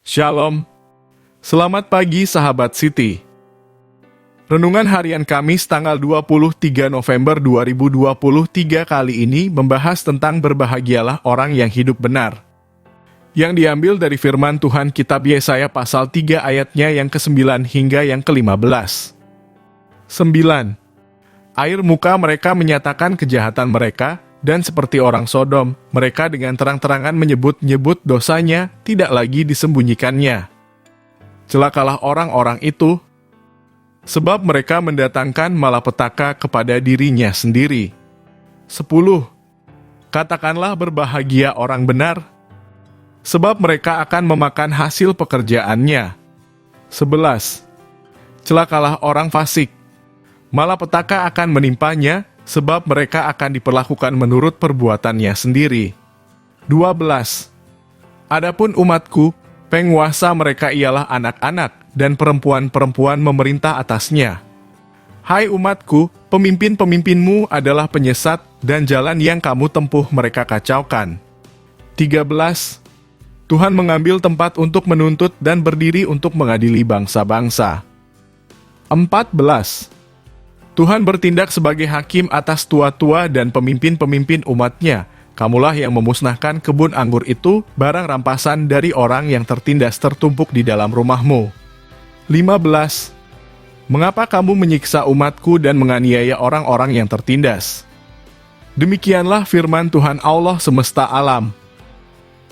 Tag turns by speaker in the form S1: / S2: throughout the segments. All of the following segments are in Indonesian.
S1: Shalom. Selamat pagi sahabat Siti. Renungan harian Kamis tanggal 23 November 2023 kali ini membahas tentang berbahagialah orang yang hidup benar. Yang diambil dari firman Tuhan kitab Yesaya pasal 3 ayatnya yang ke-9 hingga yang ke-15. 9. Air muka mereka menyatakan kejahatan mereka, dan seperti orang Sodom, mereka dengan terang-terangan menyebut-nyebut dosanya, tidak lagi disembunyikannya. Celakalah orang-orang itu, sebab mereka mendatangkan malapetaka kepada dirinya sendiri. 10. Katakanlah berbahagia orang benar, sebab mereka akan memakan hasil pekerjaannya. 11. Celakalah orang fasik, malapetaka akan menimpanya, sebab mereka akan diperlakukan menurut perbuatannya sendiri. 12. Adapun umatku, penguasa mereka ialah anak-anak, dan perempuan-perempuan memerintah atasnya. Hai umatku, pemimpin-pemimpinmu adalah penyesat, dan jalan yang kamu tempuh mereka kacaukan. 13. Tuhan mengambil tempat untuk menuntut dan berdiri untuk mengadili bangsa-bangsa. 14. Tuhan bertindak sebagai hakim atas tua-tua dan pemimpin-pemimpin umatnya. Kamulah yang memusnahkan kebun anggur itu, barang rampasan dari orang yang tertindas tertumpuk di dalam rumahmu. 15. Mengapa kamu menyiksa umatku dan menganiaya orang-orang yang tertindas? Demikianlah firman Tuhan Allah semesta alam.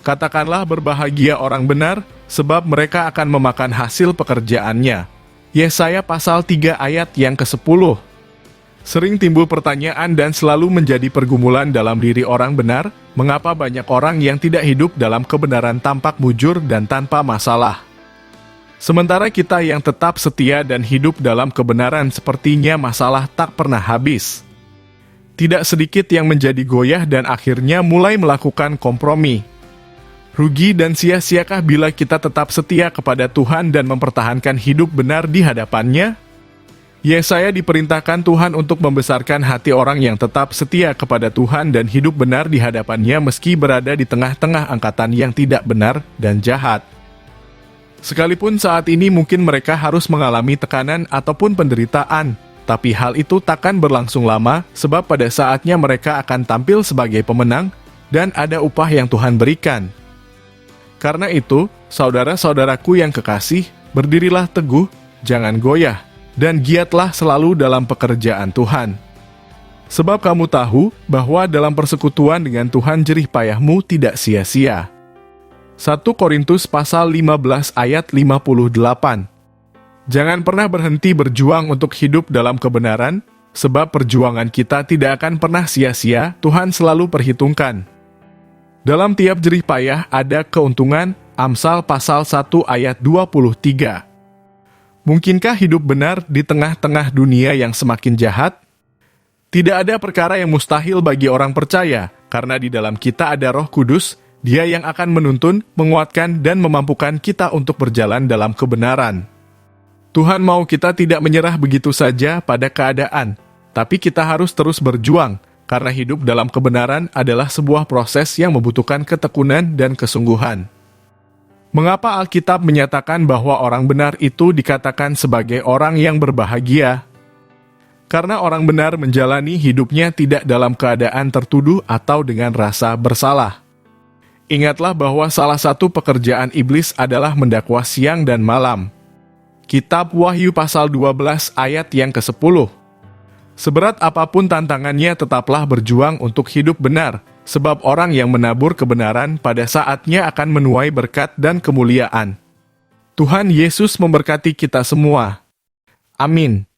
S1: Katakanlah berbahagia orang benar, sebab mereka akan memakan hasil pekerjaannya. Yesaya pasal 3 ayat yang ke-10. Sering timbul pertanyaan dan selalu menjadi pergumulan dalam diri orang benar, mengapa banyak orang yang tidak hidup dalam kebenaran tampak mujur dan tanpa masalah. Sementara kita yang tetap setia dan hidup dalam kebenaran sepertinya masalah tak pernah habis. Tidak sedikit yang menjadi goyah dan akhirnya mulai melakukan kompromi. Rugi dan sia-siakah bila kita tetap setia kepada Tuhan dan mempertahankan hidup benar di hadapannya? Yesaya diperintahkan Tuhan untuk membesarkan hati orang yang tetap setia kepada Tuhan dan hidup benar di hadapannya meski berada di tengah-tengah angkatan yang tidak benar dan jahat. Sekalipun saat ini mungkin mereka harus mengalami tekanan ataupun penderitaan, tapi hal itu takkan berlangsung lama sebab pada saatnya mereka akan tampil sebagai pemenang dan ada upah yang Tuhan berikan. Karena itu, saudara-saudaraku yang kekasih, berdirilah teguh, jangan goyah, dan giatlah selalu dalam pekerjaan Tuhan. Sebab kamu tahu bahwa dalam persekutuan dengan Tuhan jerih payahmu tidak sia-sia. 1 Korintus pasal 15 ayat 58. Jangan pernah berhenti berjuang untuk hidup dalam kebenaran, sebab perjuangan kita tidak akan pernah sia-sia, Tuhan selalu perhitungkan. Dalam tiap jerih payah ada keuntungan, Amsal pasal 1 ayat 23. Mungkinkah hidup benar di tengah-tengah dunia yang semakin jahat? Tidak ada perkara yang mustahil bagi orang percaya, karena di dalam kita ada Roh Kudus, Dia yang akan menuntun, menguatkan, dan memampukan kita untuk berjalan dalam kebenaran. Tuhan mau kita tidak menyerah begitu saja pada keadaan, tapi kita harus terus berjuang, karena hidup dalam kebenaran adalah sebuah proses yang membutuhkan ketekunan dan kesungguhan. Mengapa Alkitab menyatakan bahwa orang benar itu dikatakan sebagai orang yang berbahagia? Karena orang benar menjalani hidupnya tidak dalam keadaan tertuduh atau dengan rasa bersalah. Ingatlah bahwa salah satu pekerjaan iblis adalah mendakwa siang dan malam. Kitab Wahyu pasal 12 ayat yang ke-10. Seberat apapun tantangannya tetaplah berjuang untuk hidup benar, sebab orang yang menabur kebenaran pada saatnya akan menuai berkat dan kemuliaan. Tuhan Yesus memberkati kita semua. Amin.